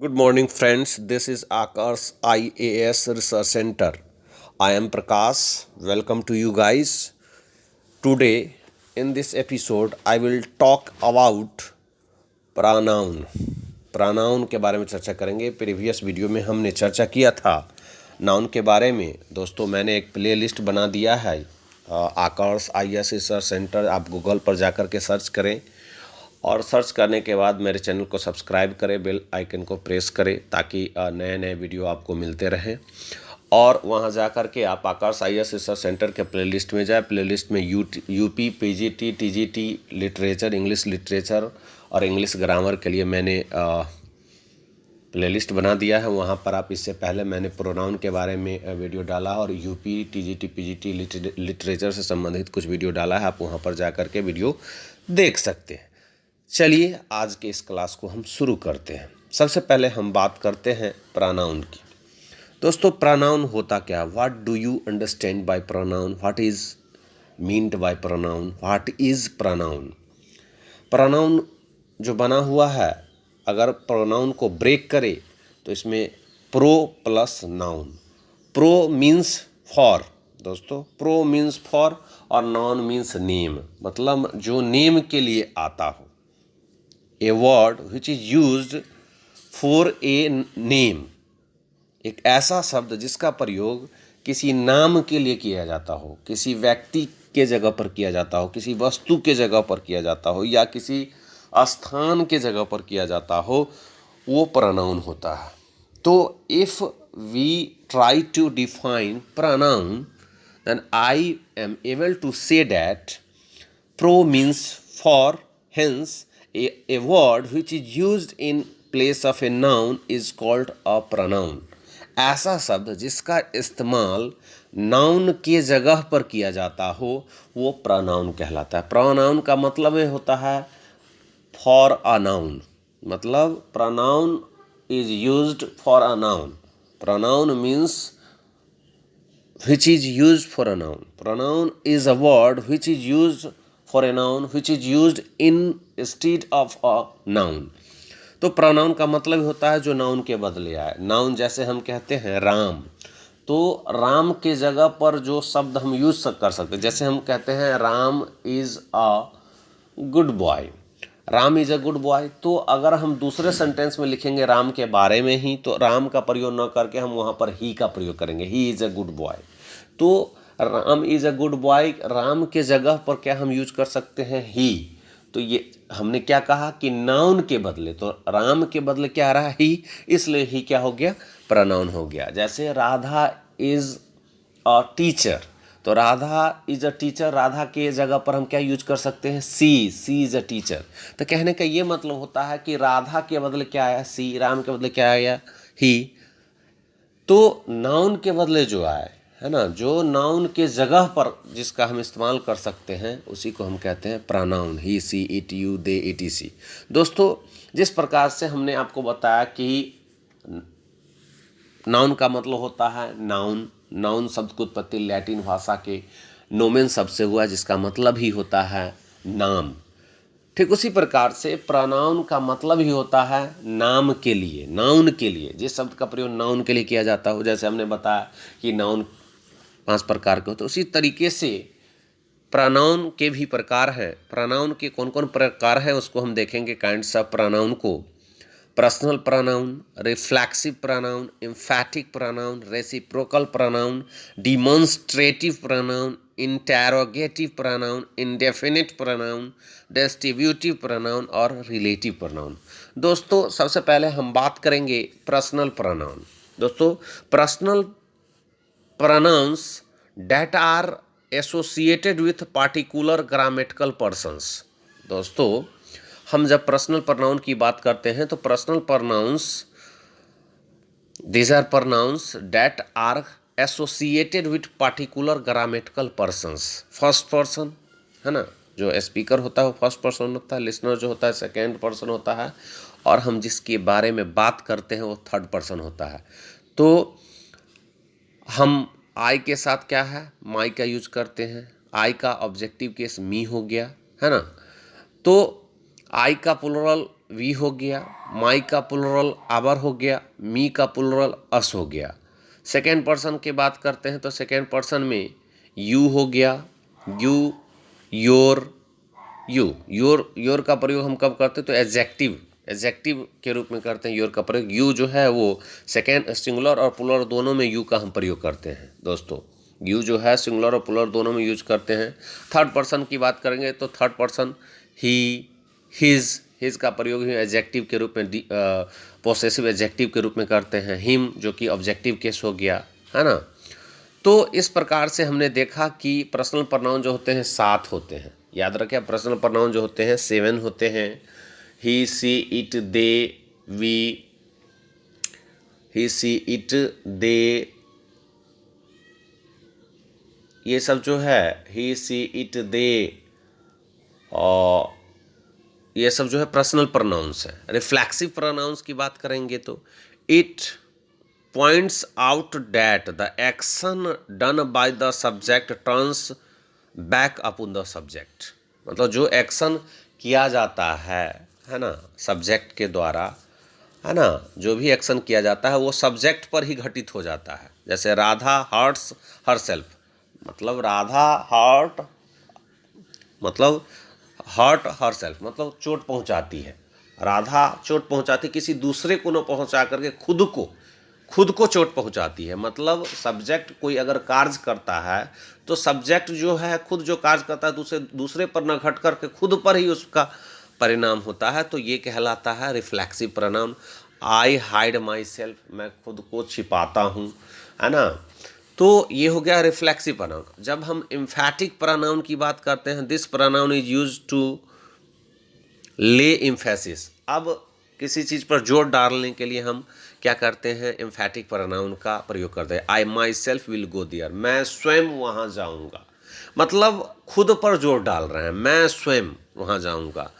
Good morning, friends. This is Akash IAS Research Center. I am Prakash. Welcome to you guys. Today, in this episode, I will talk about pronoun. pronoun के बारे में चर्चा करेंगे। Previous video में हमने चर्चा किया था नाउन के बारे में। दोस्तों, मैंने एक प्लेलिस्ट बना दिया है आकाश IAS रिसर्च सेंटर। आप गूगल पर जाकर के सर्च करें और सर्च करने के बाद मेरे चैनल को सब्सक्राइब करें, बेल आइकन को प्रेस करें ताकि नए नए वीडियो आपको मिलते रहें। और वहां जा कर के आप आकाश IAS रिसर्च सेंटर के प्लेलिस्ट में जाए। प्लेलिस्ट में UP PGT TGT literature, English literature और इंग्लिश ग्रामर के लिए मैंने प्लेलिस्ट बना दिया है। वहाँ पर आप इससे पहले मैंने प्रोनाउन के बारे में वीडियो डाला और यूपी TGT PGT लिटरेचर से संबंधित कुछ वीडियो डाला है। आप वहाँ पर जा कर के वीडियो देख सकते हैं। चलिए आज के इस क्लास को हम शुरू करते हैं। सबसे पहले हम बात करते हैं प्रोनाउन की। दोस्तों, प्रोनाउन होता क्या? What do you understand by pronoun? What is meant by pronoun? What is pronoun? Pronoun जो बना हुआ है, अगर प्रोनाउन को ब्रेक करे तो इसमें pro plus noun. Pro means for. दोस्तों, प्रो मीन्स फॉर और नाउन मीन्स नेम, मतलब जो नेम के लिए आता हो। A word which is used for a name, एक ऐसा शब्द जिसका प्रयोग किसी नाम के लिए किया जाता हो, किसी व्यक्ति के जगह पर किया जाता हो, किसी वस्तु के जगह पर किया जाता हो या किसी स्थान के जगह पर किया जाता हो, वो प्रोनाउन होता है। तो if we try to define pronoun, then I am able to say that pro means for, hence a word which is used in place of a noun is called a pronoun। ऐसा शब्द जिसका इस्तेमाल noun के जगह पर किया जाता हो वो प्रोनाउन कहलाता है। प्रोनाउन का मतलब ये होता है फॉर अ नाउन, मतलब pronoun is used for a noun. Pronoun means which is used for a noun. Pronoun is a word which is used for a noun, which is used instead of a noun। तो pronoun का मतलब होता है जो noun के बदले आए। Noun जैसे हम कहते हैं राम, तो राम के जगह पर जो शब्द हम यूज कर सकते हैं, जैसे हम कहते हैं Ram is a good boy. Ram is a good boy, तो अगर हम दूसरे सेंटेंस में लिखेंगे राम के बारे में ही, तो राम का प्रयोग न करके हम वहाँ पर ही का प्रयोग करेंगे, he is a good boy. तो Ram is a good boy, Ram के जगह पर क्या हम यूज कर सकते हैं? ही। तो ये हमने क्या कहा कि नाउन के बदले, तो राम के बदले क्या आ रहा है? ही, इसलिए ही क्या हो गया? प्रोनाउन हो गया। जैसे राधा इज अ टीचर, तो Radha is a teacher, Radha के जगह पर हम क्या यूज कर सकते हैं? सी इज अ टीचर। तो कहने का ये मतलब होता है कि राधा के बदले क्या आया? सी, राम के बदले क्या आया? ही। तो नाउन के बदले जो आए, है ना, जो नाउन के जगह पर जिसका हम इस्तेमाल कर सकते हैं उसी को हम कहते हैं pronoun. He, she, it, you, they, etc। दोस्तों, जिस प्रकार से हमने आपको बताया कि नाउन का मतलब होता है नाउन। नाउन शब्द की उत्पत्ति लैटिन भाषा के नोमेन शब्द से हुआ जिसका मतलब ही होता है नाम। ठीक उसी प्रकार से प्रोनाउन का मतलब ही होता है नाम के लिए, नाउन के लिए, जिस शब्द का प्रयोग नाउन के लिए किया जाता हो। जैसे हमने बताया कि नाउन 5 प्रकार के होते, उसी तरीके से प्रोनाउन के भी प्रकार हैं। प्रोनाउन के कौन कौन प्रकार हैं उसको हम देखेंगे। काइंड्स ऑफ प्रोनाउन को: personal pronoun, reflexive pronoun, एम्फैटिक pronoun, reciprocal pronoun, demonstrative pronoun, interrogative pronoun, indefinite pronoun, distributive pronoun और रिलेटिव प्रोनाउन। दोस्तों, सबसे पहले हम बात करेंगे पर्सनल प्रोनाउन। दोस्तों, personal pronouns that are associated with particular grammatical persons। दोस्तों, हम जब पर्सनल प्रोनाउन की बात करते हैं तो personal pronouns, these are pronouns that are associated with particular grammatical persons। First person, है ना, जो स्पीकर होता है वो फर्स्ट पर्सन होता है, लिसनर जो होता है सेकेंड पर्सन होता है, और हम जिसके बारे में बात करते हैं वो थर्ड पर्सन होता है। तो हम आई के साथ क्या है? माई का यूज करते हैं। आई का ऑब्जेक्टिव केस मी हो गया, है ना। तो आई का प्लुरल वी हो गया, माई का प्लुरल आवर हो गया, मी का प्लुरल अस हो गया। सेकेंड पर्सन की बात करते हैं तो सेकेंड पर्सन में यू हो गया, यू, योर, योर का प्रयोग हम कब करते हैं तो एडजेक्टिव के रूप में करते हैं योर का प्रयोग। यू जो है वो सेकेंड सिंगुलर और प्लुरल दोनों में यू का हम प्रयोग करते हैं दोस्तों। यू जो है सिंगुलर और प्लुरल दोनों में यूज करते हैं। थर्ड पर्सन की बात करेंगे तो थर्ड पर्सन ही, हिज का प्रयोग ही एडजेक्टिव के रूप में, पोसेसिव एडजेक्टिव के रूप में करते हैं। हिम जो कि ऑब्जेक्टिव केस हो गया, है ना। तो इस प्रकार से हमने देखा कि पर्सनल प्रोनाउन जो होते हैं 7 होते हैं। याद रखें, पर्सनल प्रोनाउन जो होते हैं 7 होते हैं। He, she, it, they, we, he, she, it, they, ये सब जो है ही, सी, इट, दे, और ये सब जो है पर्सनल प्रोनाउंस है। रिफ्लेक्सिव प्रोनाउंस की बात करेंगे तो it points out that the action done by the subject turns back upon the subject. मतलब जो एक्शन किया जाता है ना, सब्जेक्ट के द्वारा, है ना, जो भी एक्शन किया जाता है वो सब्जेक्ट पर ही घटित हो जाता है। जैसे राधा हर्ट्स हरसेल्फ, मतलब राधा हर्ट हरसेल्फ, मतलब चोट पहुंचाती है। राधा चोट पहुंचाती, किसी दूसरे को न पहुंचा करके खुद को चोट पहुंचाती है। मतलब सब्जेक्ट कोई अगर कार्य करता है तो सब्जेक्ट जो है खुद जो कार्य करता है दूसरे पर न घट करके खुद पर ही उसका परिणाम होता है। तो ये कहलाता है reflexive pronoun. I hide my self, मैं खुद को छिपाता हूँ, है ना। तो ये हो गया रिफ्लेक्सिव प्रोनाउन। जब हम एम्फैटिक प्रोनाउन की बात करते हैं, this pronoun is used to lay emphasis. अब किसी चीज़ पर जोर डालने के लिए हम क्या करते हैं, एम्फैटिक प्रोनाउन का प्रयोग करते हैं। I myself will go there, मैं स्वयं वहाँ जाऊँगा। मतलब खुद पर जोर डाल रहे हैं, मैं स्वयं वहाँ जाऊँगा।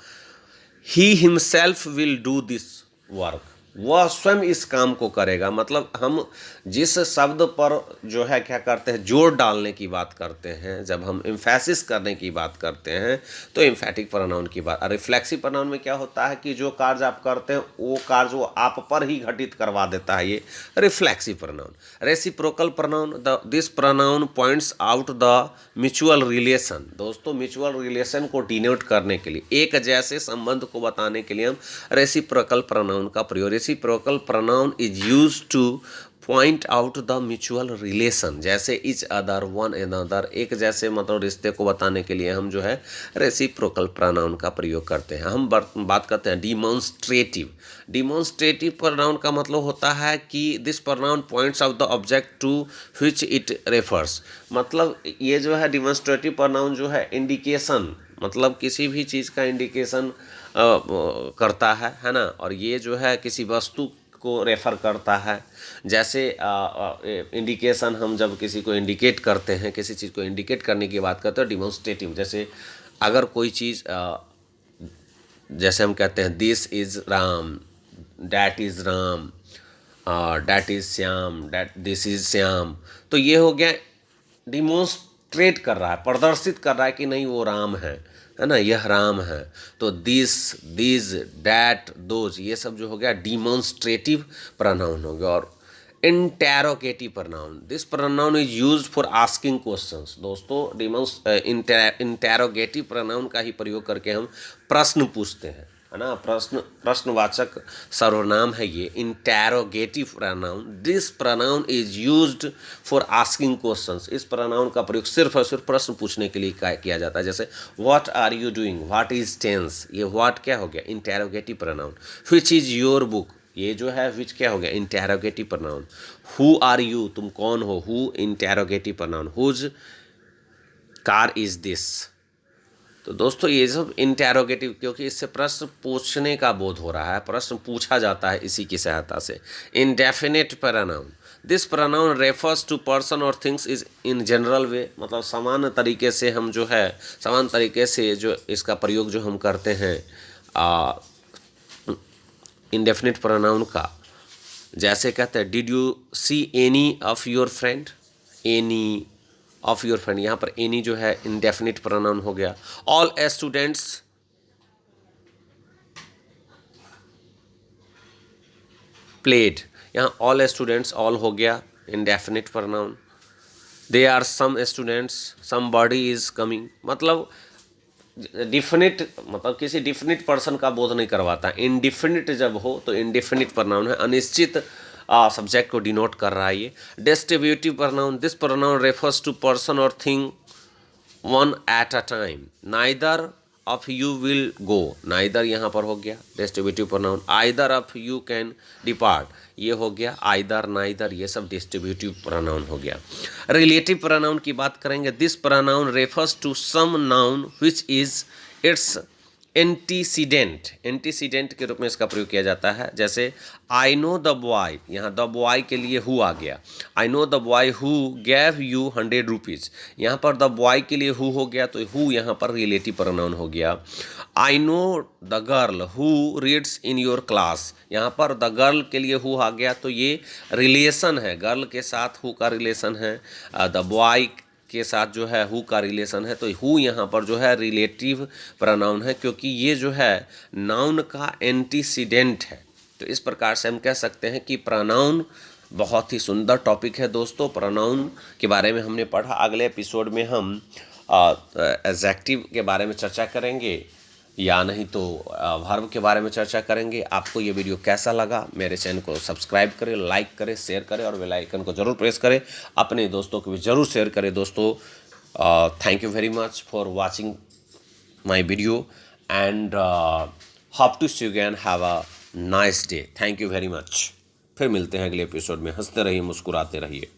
He himself will do this work, वह स्वयं इस काम को करेगा। मतलब हम जिस शब्द पर जो है क्या करते हैं, जोर डालने की बात करते हैं, जब हम एम्फेसिस करने की बात करते हैं तो एम्फैटिक प्रोनाउन की बात। रिफ्लेक्सिव प्रोनाउन में क्या होता है कि जो कार्य आप करते हैं वो कार्य वो आप पर ही घटित करवा देता है, ये reflexive pronoun. Reciprocal pronoun, this pronoun points out the mutual relation. दोस्तों म्यूचुअल रिलेशन को डिनोट करने के लिए, एक जैसे संबंध को बताने के लिए हम रेसिप्रोकल प्रोनाउन का प्रयोग। Reciprocal pronoun is used two point out the mutual relation, जैसे इच अदर, वन अनदर, एक जैसे मतलब रिश्ते को बताने के लिए हम जो है रेसिप्रोकल प्रोनाउन का प्रयोग करते हैं। हम बात करते हैं डिमॉन्स्ट्रेटिव प्रोनाउन का मतलब होता है कि this pronoun points out the object to which it refers. मतलब ये जो है डिमॉन्स्ट्रेटिव प्रोनाउन जो है इंडिकेशन, मतलब किसी भी चीज़ का इंडिकेशन करता है ना। और ये जो है किसी वस्तु को रेफर करता है। जैसे इंडिकेशन, हम जब किसी को इंडिकेट करते हैं, किसी चीज़ को इंडिकेट करने की बात करते हैं डिमॉन्स्ट्रेटिव। जैसे अगर कोई चीज़, जैसे हम कहते हैं this is Ram, that is Ram, that is Shyam, this is Shyam. तो ये हो गया डिमॉन्स्ट्रेट कर रहा है, प्रदर्शित कर रहा है कि नहीं वो राम है ना, यह राम है। तो दिस, दिस, डैट, दोज, ये सब जो हो गया डिमॉन्स्ट्रेटिव प्रोनाउन हो गया। और interrogative pronoun, this pronoun is used for asking questions. दोस्तों इंटेरोगेटिव प्रोनाउन का ही प्रयोग करके हम प्रश्न पूछते हैं, है ना। प्रश्नवाचक सर्वनाम है ये interrogative pronoun. This pronoun is used for asking questions. इस प्रोनाउन का प्रयोग सिर्फ और सिर्फ प्रश्न पूछने के लिए किया जाता है। जैसे what are you doing, what is tense, ये व्हाट क्या हो गया, interrogative pronoun. Which is your book, ये जो है व्हिच क्या हो गया, interrogative pronoun. Who are you, तुम कौन हो, who interrogative pronoun. Whose car is this. तो दोस्तों ये सब इंटेरोगेटिव, क्योंकि इससे प्रश्न पूछने का बोध हो रहा है, प्रश्न पूछा जाता है इसी की सहायता से। Indefinite pronoun, this pronoun refers to person और things is in general way. मतलब समान तरीके से हम जो है, समान तरीके से जो इसका प्रयोग जो हम करते हैं इंडेफिनिट प्रोनाउन का। जैसे कहते हैं did you see any of your friend, any of your friend, यहाँ पर एनी जो है इंडेफिनिट प्रोनाउन हो गया। ऑल स्टूडेंट्स प्लेड, यहाँ ऑल स्टूडेंट्स, ऑल हो गया indefinite pronoun. They are some students, somebody is coming, मतलब डिफिनिट, मतलब किसी डिफिनिट पर्सन का बोध नहीं करवाता। इनडिफिनिट जब हो तो इनडिफिनिट प्रोनाउन है, अनिश्चित सब्जेक्ट को डिनोट कर रहा है ये। Distributive pronoun, this pronoun refers to person और thing one at a time. Neither of you will go, neither यहाँ पर हो गया distributive pronoun. Either of you can depart, ये हो गया आइदर नाइदर, ये सब डिस्ट्रीब्यूटिव प्रोनाउन हो गया। रिलेटिव प्रोनाउन की बात करेंगे, this pronoun refers to some noun which is its antecedent, antecedent के रूप में इसका प्रयोग किया जाता है। जैसे आई नो द बॉय, यहाँ द बॉय के लिए हु आ गया। I know the boy who gave you 100 rupees, यहाँ पर द बॉय के लिए हु हो गया, तो हु यहाँ पर रिलेटिव प्रोनाउन हो गया। I know the girl who reads in your class, यहाँ पर द गर्ल के लिए हु आ गया, तो ये रिलेशन है, गर्ल के साथ हु का रिलेशन है, द बॉय के साथ जो है हु का रिलेशन है, तो हु यहाँ पर जो है रिलेटिव प्रोनाउन है, क्योंकि ये जो है नाउन का एंटीसीडेंट है। तो इस प्रकार से हम कह सकते हैं कि प्रोनाउन बहुत ही सुंदर टॉपिक है दोस्तों। प्रोनाउन के बारे में हमने पढ़ा। अगले एपिसोड में हम एडजेक्टिव के बारे में चर्चा करेंगे, या नहीं तो वर्ब के बारे में चर्चा करेंगे। आपको ये वीडियो कैसा लगा, मेरे चैनल को सब्सक्राइब करें, लाइक करें, शेयर करें और बेल आइकन को जरूर प्रेस करें। अपने दोस्तों को भी जरूर शेयर करें दोस्तों। Thank you very much for watching my video and hope to see you again. Have a nice day. Thank you very much. फिर मिलते हैं अगले एपिसोड में। हंसते रहिए, मुस्कुराते रहिए।